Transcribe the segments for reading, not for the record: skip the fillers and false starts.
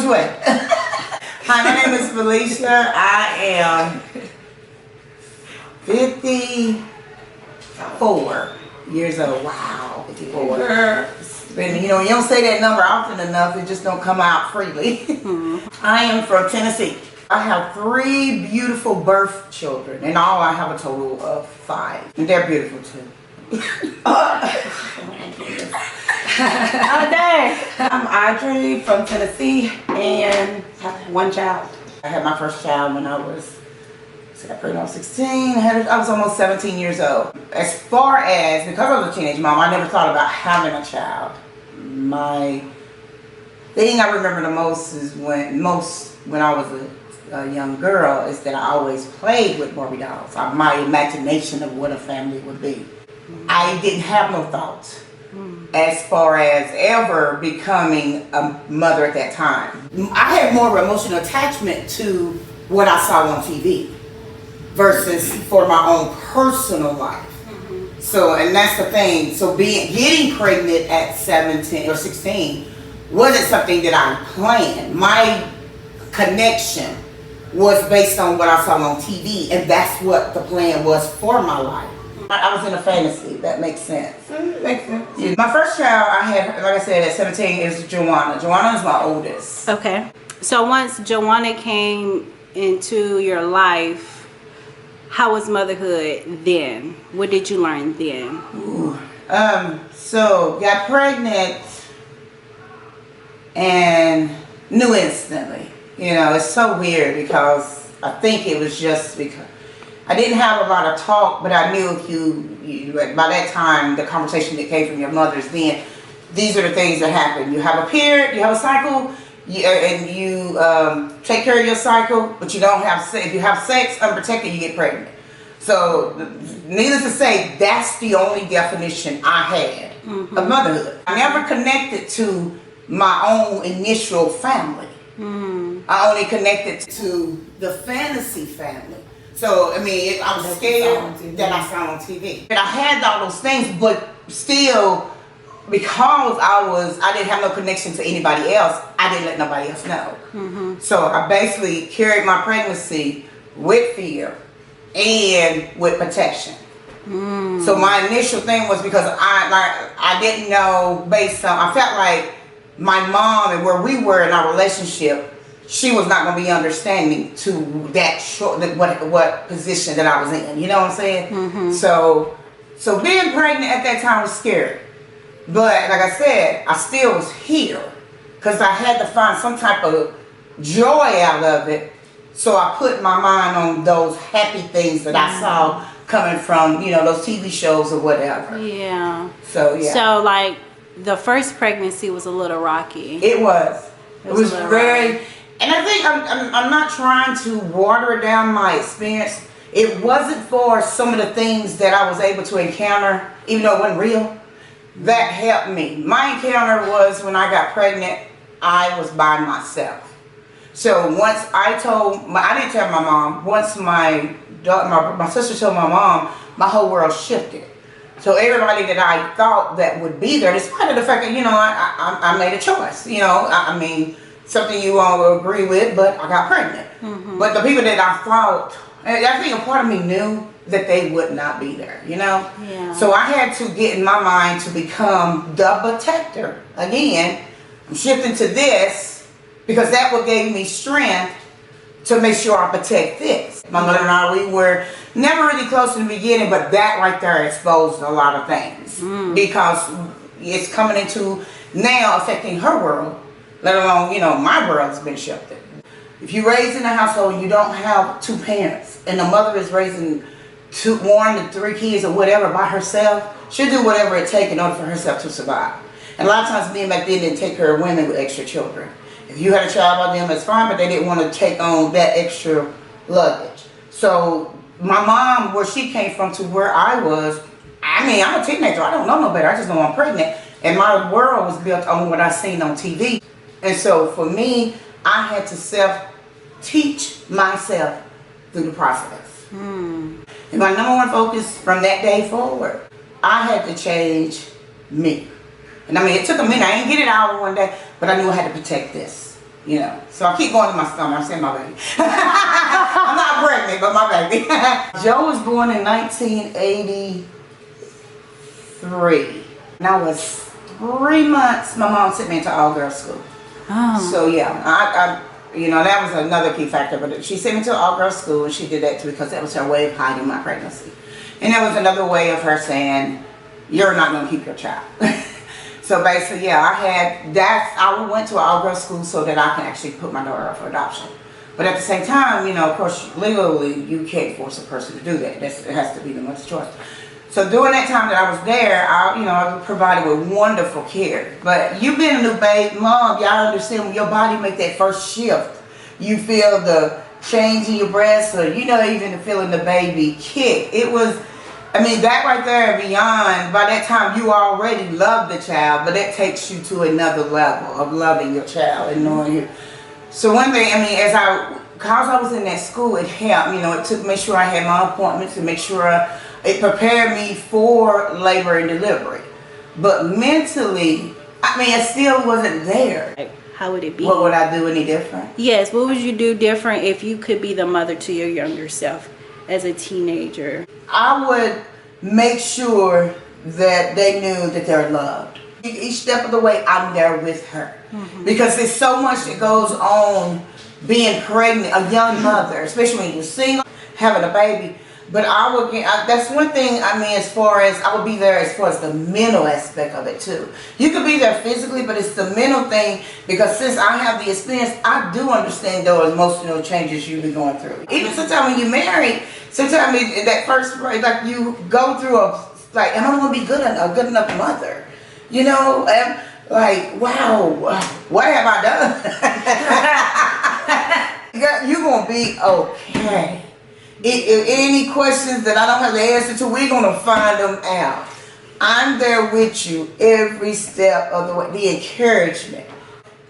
Which way? Hi, my name is Felicia. I am 54 years old. Wow, 54. And, you know, you don't say that number often enough, it just don't come out freely. I am from Tennessee. I have 3 beautiful birth children. In all, I have a total of 5. And they're beautiful too. Oh, dang. I'm Audrey from Tennessee and I have 1 child. I had my first child when I was, got pregnant when I was 16. I was almost 17 years old. As far as, because I was a teenage mom, I never thought about having a child. My thing I remember the most is when I was a young girl is that I always played with Barbie dolls. My imagination of what a family would be. I didn't have no thoughts as far as ever becoming a mother at that time. I had more of an emotional attachment to what I saw on TV versus for my own personal life. So, and that's the thing. So getting pregnant at 17 or 16 wasn't something that I planned. My connection was based on what I saw on TV, and that's what the plan was for my life. I was in a fantasy. That makes sense. Makes sense. Yeah. My first child I had, like I said, at 17 is Joanna. Joanna is my oldest. Okay. So once Joanna came into your life, how was motherhood then? What did you learn then? Ooh. So got pregnant and knew instantly. You know, it's so weird because I think it was just because I didn't have a lot of talk, but I knew if you by that time, the conversation that came from your mothers then, these are the things that happen. You have a period, you have a cycle, and you take care of your cycle, but you don't have sex. If you have sex unprotected, you get pregnant. So, needless to say, that's the only definition I had of motherhood. I never connected to my own initial family. I only connected to the fantasy family. So, I mean, I was scared that I saw on TV. And I had all those things, but still, because I didn't have no connection to anybody else, I didn't let nobody else know. So I basically carried my pregnancy with fear and with protection. So my initial thing was because I didn't know based on, I felt like my mom and where we were in our relationship, she was not going to be understanding to that what position that I was in. You know what I'm saying? So being pregnant at that time was scary. But like I said, I still was here because I had to find some type of joy out of it. So I put my mind on those happy things that I saw coming from, you know, those TV shows or whatever. Yeah. So, yeah. So, like, the first pregnancy was a little rocky. It was. It was very... And I think I'm not trying to water down my experience. It wasn't for some of the things that I was able to encounter, even though it wasn't real. That helped me. My encounter was when I got pregnant, I was by myself. So once I didn't tell my mom. Once my sister told my mom, my whole world shifted. So everybody that I thought that would be there, despite of the fact that, you know, I made a choice. You know, I mean, something you all will agree with, but I got pregnant. But the people that I thought, I think a part of me knew that they would not be there, you know? Yeah. So I had to get in my mind to become the protector. Again, I'm shifting to this because that what gave me strength to make sure I protect this. My mother and I, we were never really close in the beginning, but that right there exposed a lot of things. Because it's coming into now affecting her world, let alone, you know, my world's been shifted. If you raise in a household and you don't have 2 parents, and the mother is raising 1 to 3 kids or whatever by herself, she'll do whatever it takes in order for herself to survive. And a lot of times men back then didn't take care of women with extra children. If you had a child by them, that's fine, but they didn't want to take on that extra luggage. So my mom, where she came from to where I was, I mean, I'm a teenager, I don't know no better, I just know I'm pregnant. And my world was built on what I seen on TV. And so for me, I had to self-teach myself through the process. And my number one focus from that day forward, I had to change me. And I mean, it took a minute. I didn't get it all in one day, but I knew I had to protect this. You know, so I keep going to my stomach. I'm saying my baby. I'm not pregnant, but my baby. Joe was born in 1983. And I was 3 months. My mom sent me into all-girls school. Oh. So yeah, I you know, that was another key factor. But she sent me to all-girls school, and she did that because that was her way of hiding my pregnancy. And that was another way of her saying, "You're not going to keep your child." So basically, yeah, I went to an all-girls school so that I can actually put my daughter up for adoption. But at the same time, you know, of course, legally, you can't force a person to do that. It has to be the mother's choice. So during that time that I was there, I was provided with wonderful care. But you being a new baby mom, y'all understand when your body make that first shift, you feel the change in your breast, or even feeling the baby kick. It was. I mean, that right there and beyond, by that time you already love the child, but that takes you to another level of loving your child and knowing you. So one thing, I mean, because I was in that school, it helped, it took, make sure I had my appointments and make sure it prepared me for labor and delivery. But mentally, I mean, it still wasn't there. How would it be? What would I do any different? Yes, what would you do different if you could be the mother to your younger self as a teenager? I would make sure that they knew that they're loved. Each step of the way, I'm there with her. Mm-hmm. Because there's so much that goes on being pregnant, a young mother, especially when you're single, having a baby. But that's one thing, I mean, as far as, I would be there as far as the mental aspect of it too. You could be there physically, but it's the mental thing, because since I have the experience, I do understand those emotional changes you've been going through. Even sometimes when you're married, sometimes that first, like you go through am I going to be a good enough mother? Like, wow, what have I done? You're going to be okay. If any questions that I don't have the answer to, we're going to find them out. I'm there with you every step of the way. The encouragement.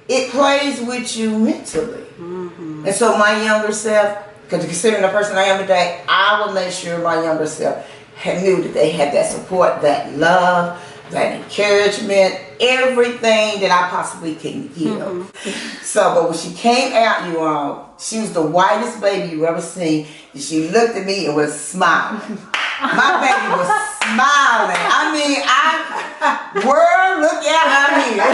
It plays with you mentally. Mm-hmm. And so my younger self, because considering the person I am today, I will make sure my younger self knew that they had that support, that love, that encouragement, everything that I possibly can give. Mm-hmm. So, but when she came out, you all, she was the whitest baby you ever seen. And she looked at me and was smiling. My baby was smiling. I mean, world, look at her here.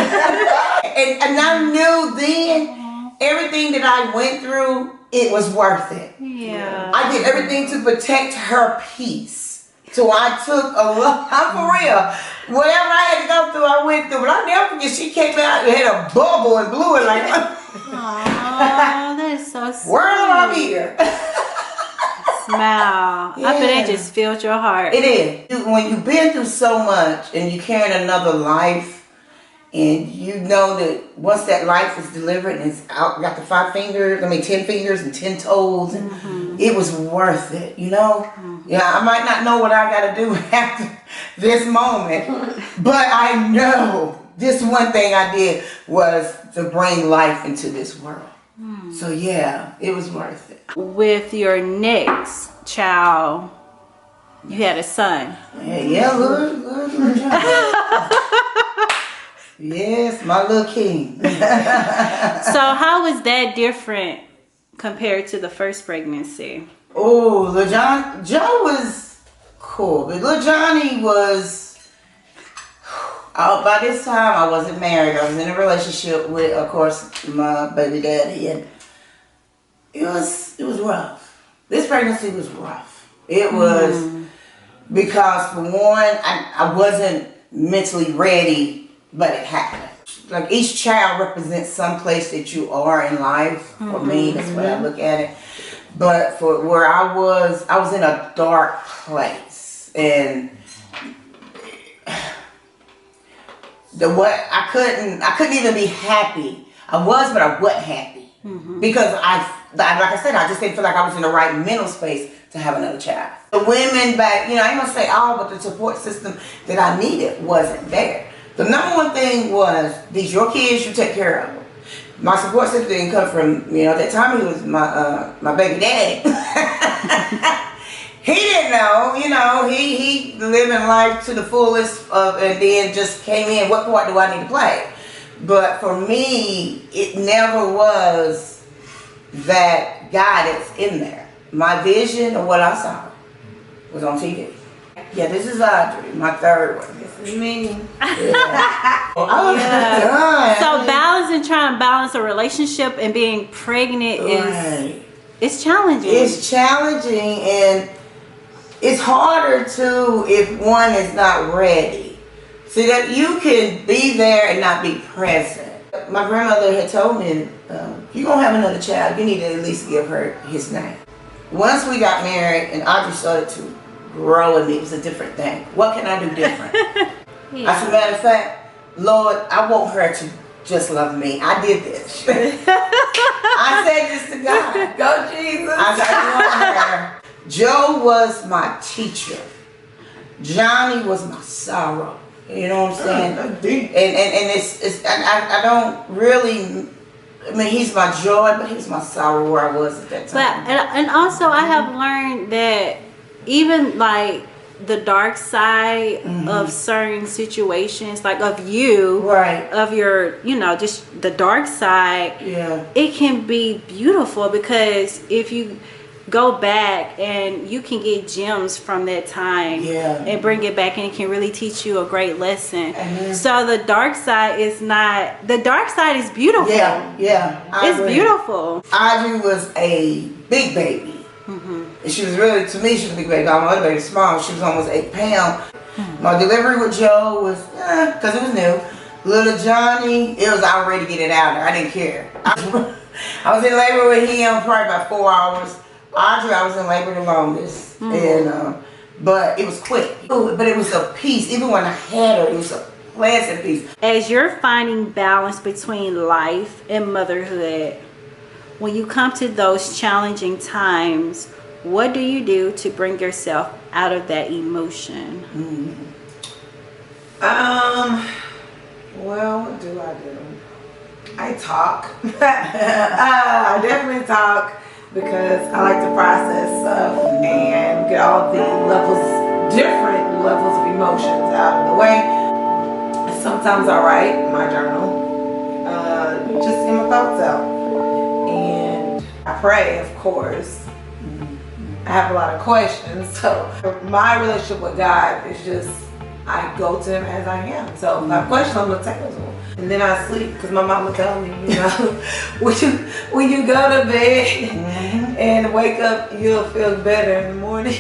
and I knew then, everything that I went through, it was worth it. Yeah. I did everything to protect her peace. So I took I'm for real. Whatever I had to go through, I went through. But I'll never forget, she came out and had a bubble and blew it like, oh, that is so sweet. World, I'm here. Smile. Yeah. I bet that just filled your heart. It is. When you've been through so much and you're carrying another life, and you know that once that life is delivered and it's out, got the 10 fingers and 10 toes, mm-hmm. It was worth it, Mm-hmm. Yeah, I might not know what I got to do after this moment, but I know this one thing I did was to bring life into this world. Mm. So yeah, it was worth it. With your next child, you had a son. Yeah, little child. Yes, my little king. So how was that different compared to the first pregnancy? Oh, little Joe was cool. But little Johnny was, by this time I wasn't married. I was in a relationship with, of course, my baby daddy. And it was rough. This pregnancy was rough. It was because, for one, I wasn't mentally ready. But it happened. Like each child represents some place that you are in life. For me, that's the way I look at it. But for where I was in a dark place, and I couldn't even be happy. I was, but I wasn't happy because like I said, I just didn't feel like I was in the right mental space to have another child. The women back, I ain't gonna say all, but the support system that I needed wasn't there. The number one thing was, these your kids, you take care of them. My support system didn't come from, at that time he was my baby daddy. He didn't know, he living life to the fullest and then just came in, what part do I need to play? But for me, it never was that guidance in there. My vision of what I saw was on TV. Yeah, this is Audrey, my third one. This is me. Yeah. I was done. So trying to balance a relationship and being pregnant Right. it's challenging. It's challenging, and it's harder too if one is not ready. See, that you can be there and not be present. My grandmother had told me, you're going to have another child, you need to at least give her his name. Once we got married and Audrey started to grow in me, it was a different thing. What can I do different? As a matter of fact, Lord, I want her to just love me. I did this. I said this to God. Go Jesus. I said, I want her. Joe was my teacher. Johnny was my sorrow. You know what I'm saying? And it's I don't really, I mean, he's my joy, but he's my sorrow where I was at that time. But and also I have learned that even like the dark side of certain situations, like of you, Right. of your, just the dark side, Yeah. it can be beautiful because if you go back and you can get gems from that time and bring it back, and it can really teach you a great lesson. So the dark side is beautiful. Yeah. I It's agree. beautiful. Audrey was a big baby. And she was really, to me, she was a big baby. My other baby was small. She was almost 8 pounds. My delivery with Joe was, because it was new. Little Johnny, it was already get it out there. I didn't care. I was in labor with him probably about 4 hours. Audrey, I was in labor the longest. And, but it was quick. But it was a peace. Even when I had her, it was a pleasant peace. As you're finding balance between life and motherhood, when you come to those challenging times, what do you do to bring yourself out of that emotion? Well, what do? I talk. I definitely talk because I like to process stuff and get all the different levels of emotions out of the way. Sometimes I write in my journal, just get my thoughts out. And I pray, of course. I have a lot of questions, so my relationship with God is just, I go to him as I am. So if I have questions, I'm gonna take them to him. And then I sleep, because my mama told me, when you go to bed and wake up, you'll feel better in the morning.